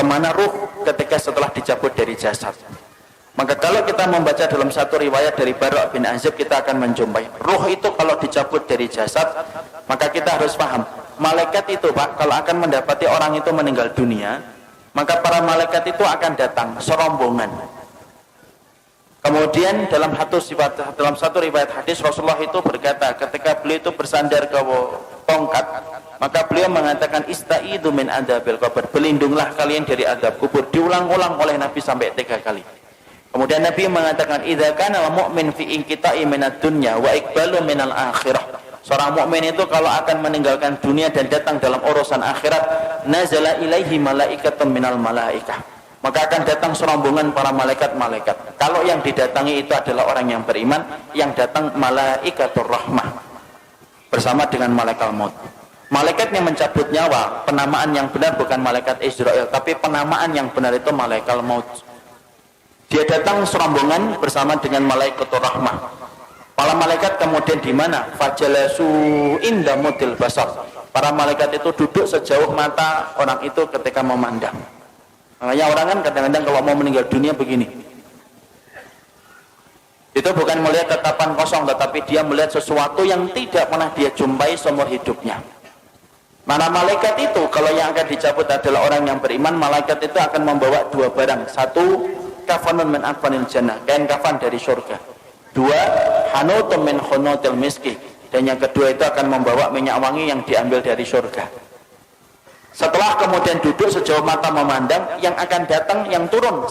kemana ruh ketika setelah dicabut dari jasad. Maka kalau kita membaca dalam satu riwayat dari Bara' bin Azib, kita akan menjumpai ruh itu kalau dicabut dari jasad, maka kita harus paham, malaikat itu Pak, kalau akan mendapati orang itu meninggal dunia, maka para malaikat itu akan datang serombongan. Kemudian dalam satu riwayat hadis, Rasulullah itu berkata ketika beliau itu bersandar ke tongkat, maka beliau mengatakan istaidu min adabil qabr, berlindunglah kalian dari adab kubur. Diulang-ulang oleh Nabi sampai 3 kali. Kemudian Nabi mengatakan idza kana al-mu'min fi inqita'i minad dunya wa iqbalu minal akhirah. Seorang mukmin itu kalau akan meninggalkan dunia dan datang dalam urusan akhirat, nazala ilaihi malaikatun minal malaikah. Maka akan datang serombongan para malaikat-malaikat. Kalau yang didatangi itu adalah orang yang beriman, yang datang malaikatur rahmah bersama dengan malaikat maut. Malaikat yang mencabut nyawa, penamaan yang benar bukan malaikat Israel, tapi penamaan yang benar itu malaikat maut. Dia datang serombongan bersama dengan malaikatur rahmah. Para malaikat kemudian di mana? Fajalasu inda mudil basar. Para malaikat itu duduk sejauh mata orang itu ketika memandang. Makanya orang kan kadang-kadang kalau mau meninggal dunia begini. Itu bukan melihat tatapan kosong, tetapi dia melihat sesuatu yang tidak pernah dia jumpai seumur hidupnya. Mana malaikat itu kalau yang akan dicabut adalah orang yang beriman, malaikat itu akan membawa 2 barang. 1, kafanun min akfanil jannah, kain kafan dari surga. 2, hanutun min khunutil miski, dan yang kedua itu akan membawa minyak wangi yang diambil dari surga. Setelah kemudian duduk sejauh mata memandang, yang akan datang, yang turun 1,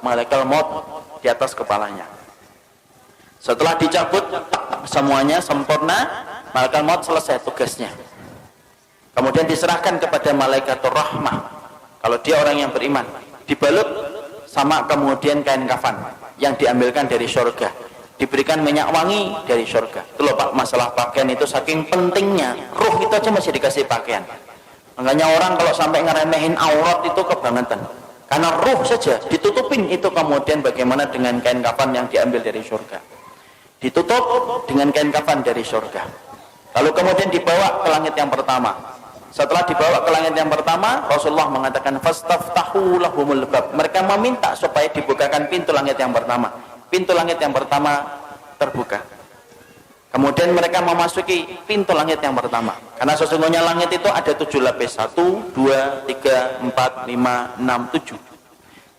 malaikat maut di atas kepalanya. Setelah dicabut semuanya sempurna, malaikat maut selesai tugasnya. Kemudian diserahkan kepada malaikatur rahmah. Kalau dia orang yang beriman, dibalut sama kemudian kain kafan yang diambilkan dari surga, diberikan minyak wangi dari surga. Itu loh Pak, masalah pakaian itu saking pentingnya. Ruh itu aja masih dikasih pakaian. Makanya orang kalau sampai ngeremehin aurat itu kebangetan. Karena ruh saja ditutupin itu, kemudian bagaimana dengan kain kafan yang diambil dari surga. Ditutup dengan kain kafan dari surga. Lalu kemudian dibawa ke langit yang pertama. Setelah dibawa ke langit yang pertama, Rasulullah mengatakan fastaftahu lahumul bab. Mereka meminta supaya dibukakan pintu langit yang pertama. Pintu langit yang pertama terbuka. Kemudian mereka memasuki pintu langit yang pertama. Karena sesungguhnya langit itu ada 7 lapis. 1, 2, 3, 4, 5, 6, 7.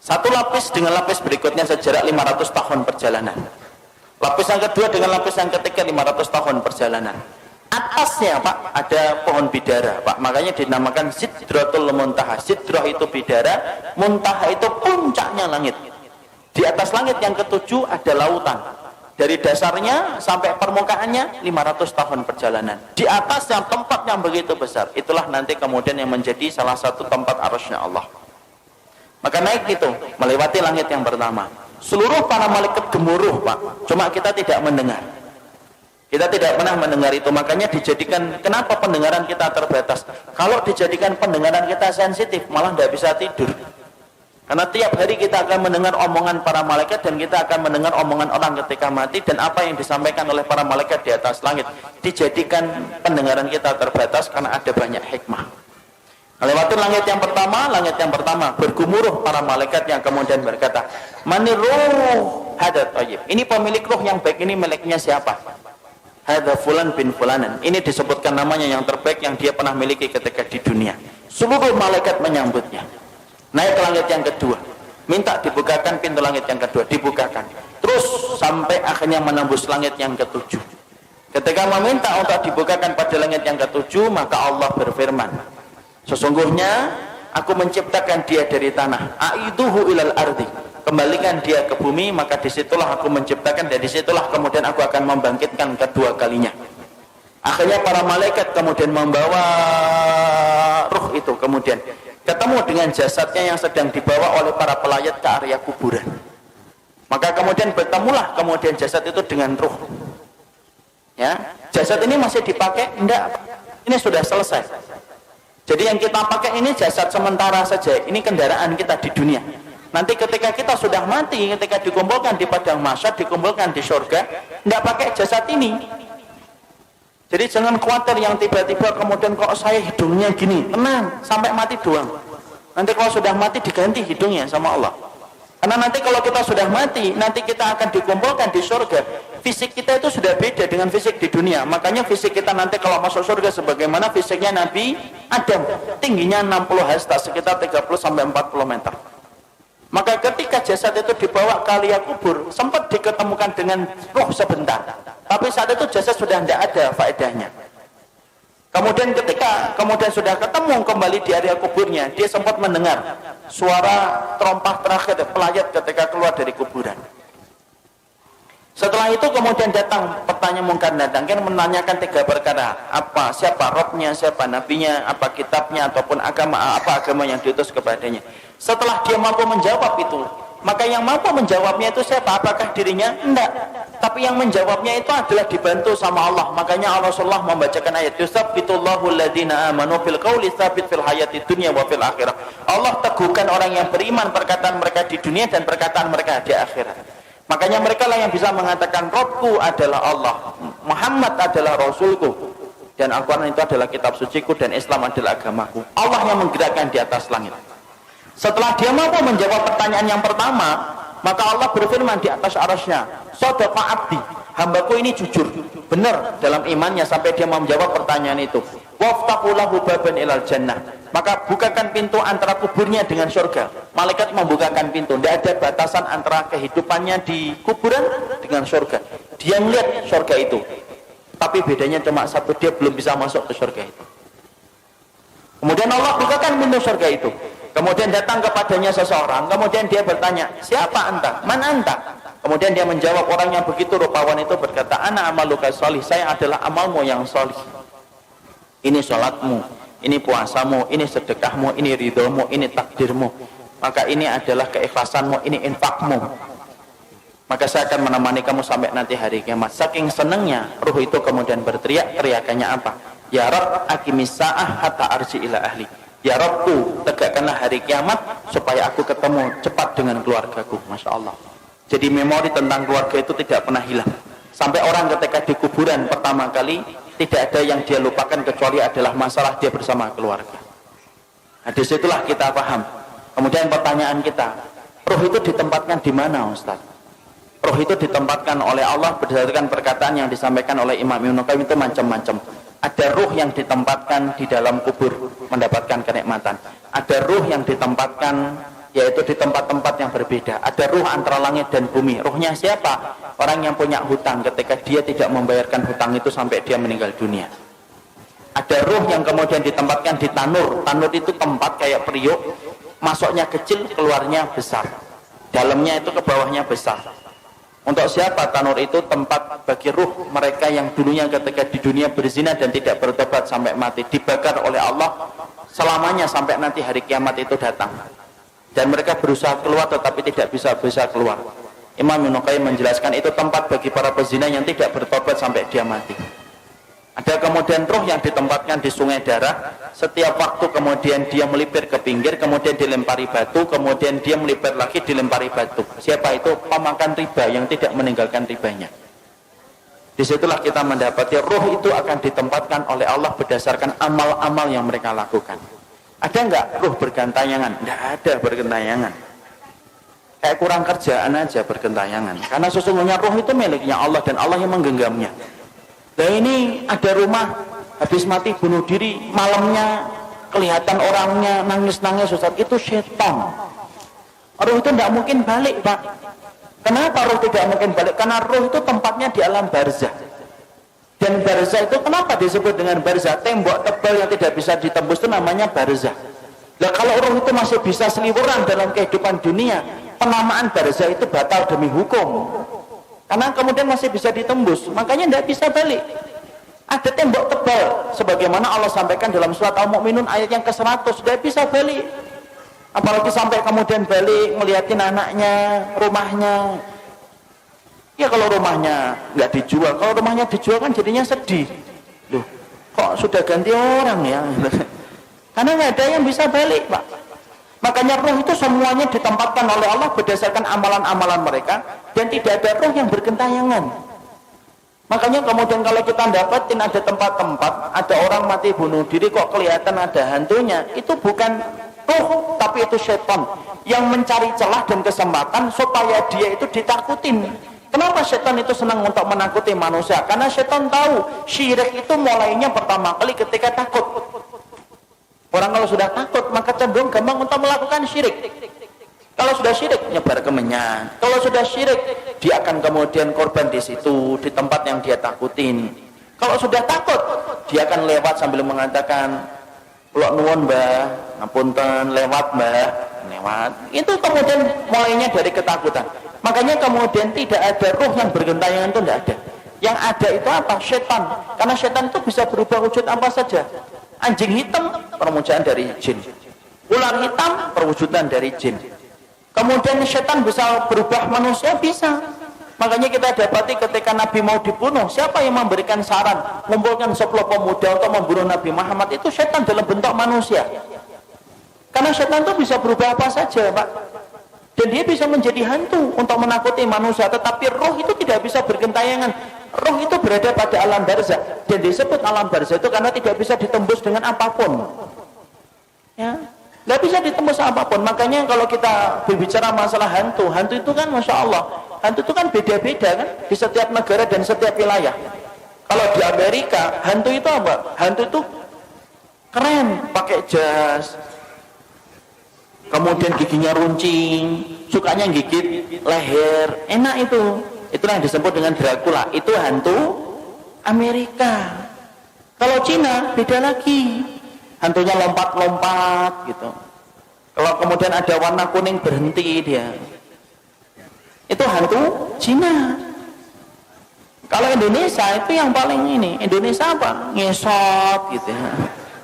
Satu lapis dengan lapis berikutnya sejarak 500 tahun perjalanan. Lapis yang kedua dengan lapis yang ketiga 500 tahun perjalanan. Atasnya Pak ada pohon bidara Pak, makanya dinamakan Sidratul Muntaha. Sidrah itu bidara, Muntaha itu puncaknya langit. Di atas langit yang ketujuh ada lautan. Dari dasarnya sampai permukaannya 500 tahun perjalanan. Di atas yang tempat yang begitu besar, itulah nanti kemudian yang menjadi salah satu tempat arasy-Nya Allah. Maka naik itu melewati langit yang pertama. Seluruh para malaikat gemuruh Pak, cuma kita tidak mendengar. Kita tidak pernah mendengar itu. Makanya dijadikan, kenapa pendengaran kita terbatas? Kalau dijadikan pendengaran kita sensitif, malah tidak bisa tidur. Karena tiap hari kita akan mendengar omongan para malaikat, dan kita akan mendengar omongan orang ketika mati, dan apa yang disampaikan oleh para malaikat di atas langit. Dijadikan pendengaran kita terbatas karena ada banyak hikmah. Melewati langit yang pertama bergumuruh para malaikat yang kemudian berkata, maniruh hadat tayyib. Ini pemilik ruh yang baik, ini miliknya siapa? Hadza fulan bin fulanan. Ini disebutkan namanya yang terbaik yang dia pernah miliki ketika di dunia. Seluruh malaikat menyambutnya. Naik ke langit yang kedua, minta dibukakan pintu langit yang kedua, dibukakan. Terus sampai akhirnya menembus langit yang ketujuh. Ketika meminta untuk dibukakan pada langit yang ketujuh, maka Allah berfirman, sesungguhnya aku menciptakan dia dari tanah. Aiduhu ilal ardi. Kembalikan dia ke bumi, maka disitulah aku menciptakan, dan disitulah kemudian aku akan membangkitkan kedua kalinya. Akhirnya para malaikat kemudian membawa ruh itu, kemudian ketemu dengan jasadnya yang sedang dibawa oleh para pelayat ke area kuburan. Maka kemudian bertemulah kemudian jasad itu dengan ruh. Ya, jasad ini masih dipakai? Enggak, ini sudah selesai. Jadi yang kita pakai ini jasad sementara saja, ini kendaraan kita di dunia. Nanti ketika kita sudah mati, ketika dikumpulkan di padang mahsyar, dikumpulkan di surga, tidak pakai jasad ini. Jadi jangan khawatir yang tiba-tiba kemudian kok saya hidungnya gini. Tenang, sampai mati doang. Nanti kalau sudah mati diganti hidungnya sama Allah. Karena nanti kalau kita sudah mati, nanti kita akan dikumpulkan di surga. Fisik kita itu sudah beda dengan fisik di dunia. Makanya fisik kita nanti kalau masuk surga sebagaimana fisiknya Nabi Adam. Tingginya 60 hasta, sekitar 30-40 meter. Maka ketika jasad itu dibawa ke liang kubur, sempat diketemukan dengan roh sebentar. Tapi saat itu jasad sudah tidak ada faedahnya. Kemudian ketika sudah ketemu kembali di area kuburnya, dia sempat mendengar suara terompah terakhir pelayat ketika keluar dari kuburan. Setelah itu kemudian datang pertanyaan mungkar dan nakir menanyakan 3 perkara. Siapa Robnya, siapa nabinya, apa kitabnya, ataupun apa agama yang diutus kepadanya. Setelah dia mampu menjawab itu, maka yang mampu menjawabnya itu siapa? Apakah dirinya? Enggak. Tapi yang menjawabnya itu adalah dibantu sama Allah. Makanya Rasulullah membacakan ayat yusabbitullahu alladhina amanu fil qawli tsabit fil hayati dunya wa fil akhirah. Allah teguhkan orang yang beriman perkataan mereka di dunia dan perkataan mereka di akhirat. Makanya mereka lah yang bisa mengatakan Robku adalah Allah, Muhammad adalah Rasulku, dan Al-Quran itu adalah kitab suciku, dan Islam adalah agamaku. Allah yang menggerakkan di atas langit. Setelah dia mampu menjawab pertanyaan yang pertama, maka Allah berfirman di atas arasnya, Sadaqa abdi, hambaku ini jujur, benar dalam imannya sampai dia menjawab pertanyaan itu. Waftahu lahu baban ilal jannah, maka bukakan pintu antara kuburnya dengan surga. Malaikat membukakan pintu, tidak ada batasan antara kehidupannya di kuburan dengan surga. Dia melihat surga itu, tapi bedanya cuma satu, dia belum bisa masuk ke surga itu. Kemudian Allah bukakan pintu surga itu. Kemudian datang kepadanya seseorang, kemudian dia bertanya, siapa anta? Man anta? Kemudian dia menjawab, orang yang begitu rupawan itu berkata, ana amaluka sholih, saya adalah amalmu yang sholih. Ini sholatmu, ini puasamu, ini sedekahmu, ini ridhomu, ini takdirmu. Maka ini adalah keikhlasanmu, ini infakmu. Maka saya akan menemani kamu sampai nanti hari kiamat. Saking senangnya, ruh itu kemudian berteriak, teriakannya apa? Ya Rabb, aqimis sa'ah hatta arji ila ahli. Ya Rabbku, tegakkanlah hari kiamat supaya aku ketemu cepat dengan keluargaku. Masya Allah. Jadi memori tentang keluarga itu tidak pernah hilang. Sampai orang ketika di kuburan pertama kali, tidak ada yang dia lupakan kecuali adalah masalah dia bersama keluarga. Nah, disitulah kita paham. Kemudian pertanyaan kita, ruh itu ditempatkan di mana, Ustaz? Ruh itu ditempatkan oleh Allah berdasarkan perkataan yang disampaikan oleh Imam Ibnu Qayyim itu macam-macam. Ada ruh yang ditempatkan di dalam kubur mendapatkan kenikmatan. Ada ruh yang ditempatkan yaitu di tempat-tempat yang berbeda. Ada ruh antara langit dan bumi. Ruhnya siapa? Orang yang punya hutang ketika dia tidak membayarkan hutang itu sampai dia meninggal dunia. Ada ruh yang kemudian ditempatkan di tanur. Tanur itu tempat kayak periuk, masuknya kecil, keluarnya besar. Dalamnya itu ke bawahnya besar. Untuk siapa tanur itu? Tempat bagi ruh mereka yang dulunya ketika di dunia berzina dan tidak bertobat sampai mati, dibakar oleh Allah selamanya sampai nanti hari kiamat itu datang. Dan mereka berusaha keluar tetapi tidak bisa keluar. Imam Ibnu Qayyim menjelaskan itu tempat bagi para pezina yang tidak bertobat sampai dia mati. Ada kemudian ruh yang ditempatkan di sungai darah. Setiap waktu kemudian dia melipir ke pinggir, kemudian dilempari batu, kemudian dia melipir lagi dilempari batu. Siapa itu? Pemakan riba yang tidak meninggalkan ribanya. Disitulah kita mendapati ruh itu akan ditempatkan oleh Allah berdasarkan amal-amal yang mereka lakukan. Ada enggak ruh bergantayangan? Tidak ada bergantayangan. Kayak kurang kerjaan aja bergantayangan. Karena sesungguhnya ruh itu miliknya Allah dan Allah yang menggenggamnya. Nah ini ada rumah habis mati bunuh diri, malamnya kelihatan orangnya nangis-nangis, Ustaz, itu setan. Ruh itu tidak mungkin balik, Pak. Kenapa ruh tidak mungkin balik? Karena ruh itu tempatnya di alam barzah. Dan barzah itu kenapa disebut dengan barzah? Tembok tebal yang tidak bisa ditembus itu namanya barzah. Nah kalau ruh itu masih bisa seliweran dalam kehidupan dunia, penamaan barzah itu batal demi hukum. Karena kemudian masih bisa ditembus, makanya tidak bisa balik. Ada tembok tebal, sebagaimana Allah sampaikan dalam surat Al-Mu'minun ayat yang ke-100, tidak bisa balik. Apalagi sampai kemudian balik, ngeliatin anaknya, rumahnya. Ya kalau rumahnya nggak dijual, kalau rumahnya dijual kan jadinya sedih. Loh, kok sudah ganti orang ya? Karena nggak ada yang bisa balik, Pak. Makanya ruh itu semuanya ditempatkan oleh Allah berdasarkan amalan-amalan mereka, dan tidak ada ruh yang bergentayangan. Makanya kemudian kalau kita dapatin ada tempat-tempat, ada orang mati bunuh diri kok kelihatan ada hantunya, itu bukan roh, tapi itu setan yang mencari celah dan kesempatan supaya dia itu ditakutin. Kenapa setan itu senang untuk menakuti manusia? Karena setan tahu syirik itu mulainya pertama kali ketika takut. Orang kalau sudah takut maka cenderung gampang untuk melakukan syirik. Kalau sudah syirik nyebar kemenyan. Kalau sudah syirik dia akan kemudian korban di situ, di tempat yang dia takutin. Kalau sudah takut dia akan lewat sambil mengatakan, "Kula nuwun Mbah, ngapunten, lewat Mbah, lewat." Itu kemudian mulainya dari ketakutan. Makanya kemudian tidak ada ruh yang bergentayangan, itu tidak ada. Yang ada itu apa? Setan. Karena setan itu bisa berubah wujud apa saja. Anjing hitam perwujudan dari jin, ular hitam perwujudan dari jin. Kemudian setan bisa berubah manusia, bisa. Makanya kita dapati ketika Nabi mau dibunuh, siapa yang memberikan saran mengumpulkan 10 pemuda untuk membunuh Nabi Muhammad? Itu setan dalam bentuk manusia. Karena setan itu bisa berubah apa saja, Pak. Dan dia bisa menjadi hantu untuk menakuti manusia. Tetapi roh itu tidak bisa bergentayangan. Roh itu berada pada alam barzah. Dan disebut alam barzah itu karena tidak bisa ditembus dengan apapun. Ya, nggak bisa ditembus apapun. Makanya kalau kita berbicara masalah hantu, hantu itu kan Masya Allah, hantu itu kan beda-beda kan di setiap negara dan setiap wilayah. Kalau di Amerika, hantu itu apa? Hantu itu keren, pakai jas, kemudian giginya runcing, sukanya gigit leher, enak itu. Itulah yang disebut dengan Dracula. Itu hantu Amerika. Kalau Cina beda lagi, hantunya lompat-lompat gitu. Kalau kemudian ada warna kuning berhenti dia, itu hantu Cina. Kalau Indonesia itu yang paling ini, Indonesia apa? Ngesot gitu ya.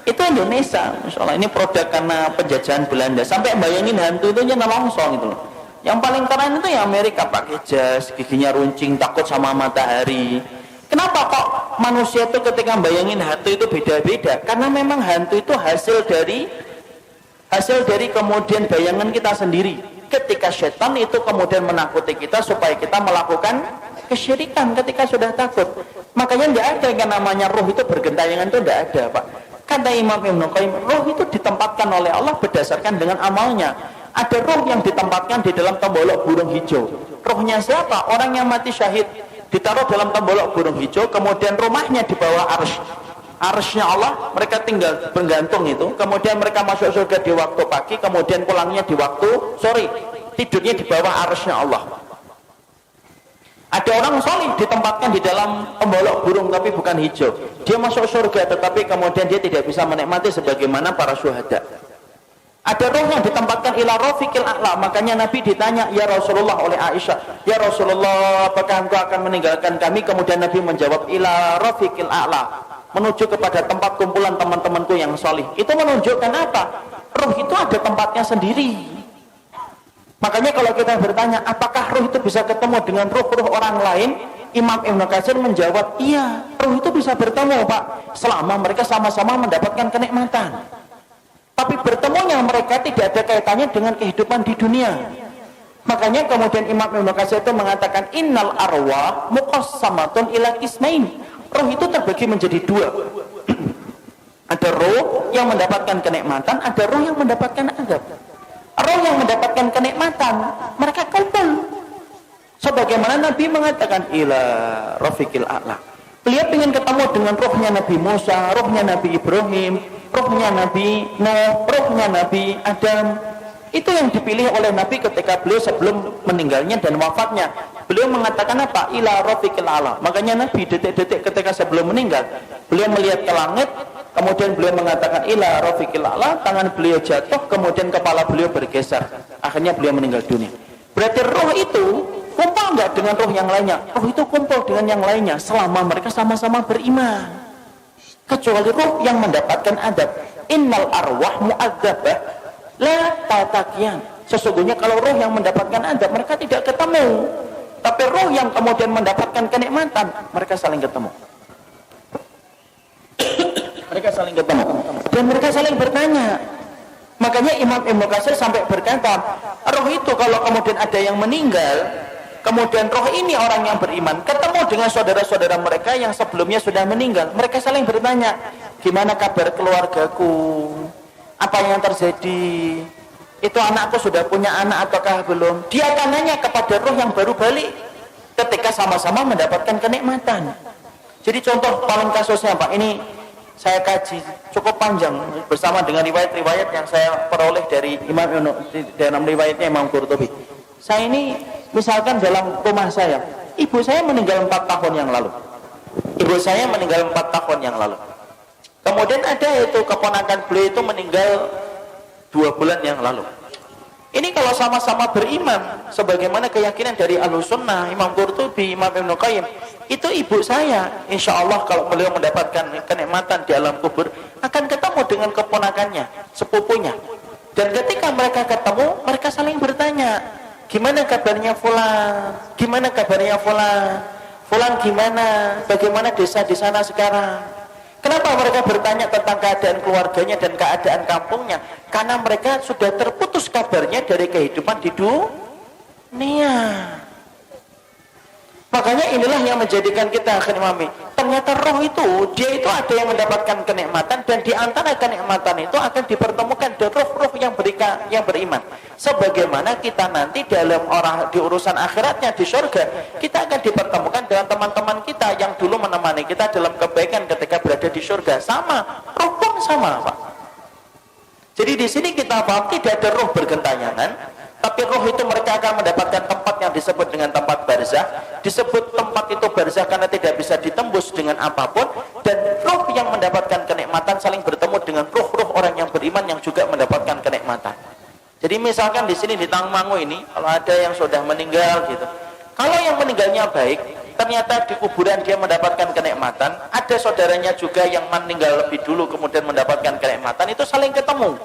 Itu Indonesia, Masya Allah. Ini produk karena penjajahan Belanda. Sampai bayangin hantu itu nelongso gitu loh. Yang paling keren itu ya Amerika, pakai jas, giginya runcing, takut sama matahari. Kenapa kok manusia itu ketika bayangin hantu itu beda-beda? Karena memang hantu itu hasil dari kemudian bayangan kita sendiri. Ketika setan itu kemudian menakuti kita supaya kita melakukan kesyirikan ketika sudah takut. Makanya tidak ada yang namanya roh itu bergentayangan, itu tidak ada, Pak. Kata Imam Ibnu Qayyim, roh itu ditempatkan oleh Allah berdasarkan dengan amalnya. Ada roh yang ditempatkan di dalam tembolok burung hijau. Rohnya siapa? Orang yang mati syahid ditaruh dalam tembolok burung hijau, kemudian rumahnya di bawah arsy. Arsy-nya Allah, mereka tinggal bergantung itu. Kemudian mereka masuk surga di waktu pagi, kemudian pulangnya di waktu sore. Tidurnya di bawah arsy-nya Allah. Ada orang salih ditempatkan di dalam tembolok burung tapi bukan hijau. Dia masuk surga tetapi kemudian dia tidak bisa menikmati sebagaimana para syuhada. Ada roh yang ditempatkan ila rafiqil a'la. Makanya Nabi ditanya, "Ya Rasulullah," oleh Aisyah, "Ya Rasulullah, apakah engkau akan meninggalkan kami?" Kemudian Nabi menjawab, "Ila rafiqil a'la," menuju kepada tempat kumpulan teman-temanku yang salih. Itu menunjukkan apa? Roh itu ada tempatnya sendiri. Makanya kalau kita bertanya, apakah roh itu bisa ketemu dengan roh-roh orang lain? Imam Ibnu Katsir menjawab, iya, roh itu bisa bertemu, Pak, selama mereka sama-sama mendapatkan kenikmatan. Tapi bertemunya mereka tidak ada kaitannya dengan kehidupan di dunia. Makanya kemudian Imam Ibnu Katsir itu mengatakan, innal arwah muqassamatun ila qismain. Roh itu terbagi menjadi dua. Ada roh yang mendapatkan kenikmatan, ada roh yang mendapatkan azab. Roh yang mendapatkan kenikmatan, mereka kumpul. Sebagaimana Nabi mengatakan, ila rafiqil a'la. Beliau ingin ketemu dengan rohnya Nabi Musa, rohnya Nabi Ibrahim, rohnya Nabi Nuh, rohnya Nabi Adam. Itu yang dipilih oleh Nabi ketika beliau sebelum meninggalnya dan wafatnya. Beliau mengatakan apa? Ila rafiqil a'la. Makanya Nabi detik-detik ketika sebelum meninggal, beliau melihat ke langit, kemudian beliau mengatakan ila rafiqil a'la, tangan beliau jatuh, kemudian kepala beliau bergeser. Akhirnya beliau meninggal dunia. Berarti roh itu kumpul enggak dengan roh yang lainnya? Roh itu kumpul dengan yang lainnya selama mereka sama-sama beriman. Kecuali roh yang mendapatkan adab. Innal arwah mu'adzabah la tatakian. Sesungguhnya kalau roh yang mendapatkan adab, mereka tidak ketemu. Tapi roh yang kemudian mendapatkan kenikmatan, mereka saling ketemu. Mereka saling ketemu dan mereka saling bertanya. Makanya Imam Ibnu Katsir sampai berkata, roh itu kalau kemudian ada yang meninggal, kemudian roh ini orang yang beriman ketemu dengan saudara-saudara mereka yang sebelumnya sudah meninggal, mereka saling bertanya, gimana kabar keluargaku? Apa yang terjadi? Itu anakku sudah punya anak ataukah belum? Dia akan nanya kepada roh yang baru balik ketika sama-sama mendapatkan kenikmatan. Jadi contoh paling kasusnya Pak, ini saya kaji cukup panjang bersama dengan riwayat-riwayat yang saya peroleh dari dalam riwayatnya Imam Qurtubi. Saya ini misalkan dalam rumah saya, ibu saya meninggal 4 tahun yang lalu. Ibu saya meninggal 4 tahun yang lalu. Kemudian ada itu keponakan beliau itu meninggal 2 bulan yang lalu. Ini kalau sama-sama beriman sebagaimana keyakinan dari Ahlussunnah, Imam Qurtubi, Imam Ibnu Qayyim, itu ibu saya insya Allah kalau beliau mendapatkan kenikmatan di alam kubur akan ketemu dengan keponakannya, sepupunya. Dan ketika mereka ketemu, mereka saling bertanya, gimana kabarnya Fulan? Gimana kabarnya Fulan? Fulan gimana? Bagaimana desa di sana sekarang? Kenapa mereka bertanya tentang keadaan keluarganya dan keadaan kampungnya? Karena mereka sudah terputus kabarnya dari kehidupan di dunia. Makanya inilah yang menjadikan kita akhirnya ternyata roh itu, dia itu ada yang mendapatkan kenikmatan, dan di antara kenikmatan itu akan dipertemukan dengan roh-roh yang beriman. Sebagaimana kita nanti dalam di urusan akhiratnya di surga, kita akan dipertemukan dengan teman-teman kita yang dulu menemani kita dalam kebaikan ketika berada di surga. Sama, roh pun sama, Pak. Jadi di sini kita paham tidak ada roh bergentayangan, tapi roh itu mereka akan mendapatkan tempat yang disebut dengan tempat barzah. Disebut tempat itu barzah karena tidak bisa ditembus dengan apapun, dan roh yang mendapatkan kenikmatan saling bertemu dengan roh-roh orang yang beriman yang juga mendapatkan kenikmatan. Jadi misalkan di sini di Tangmangu ini, kalau ada yang sudah meninggal gitu, kalau yang meninggalnya baik, ternyata di kuburan dia mendapatkan kenikmatan, ada saudaranya juga yang meninggal lebih dulu kemudian mendapatkan kenikmatan, itu saling ketemu.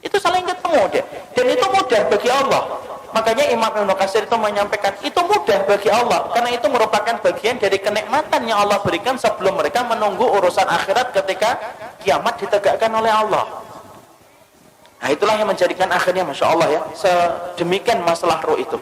Itu saling ketemu deh. Dan itu mudah bagi Allah. Makanya Imam Ibnu Katsir itu menyampaikan itu mudah bagi Allah, karena itu merupakan bagian dari kenikmatan yang Allah berikan sebelum mereka menunggu urusan akhirat ketika kiamat ditegakkan oleh Allah. Nah itulah yang menjadikan akhirnya Masya Allah ya, sedemikian masalah roh itu.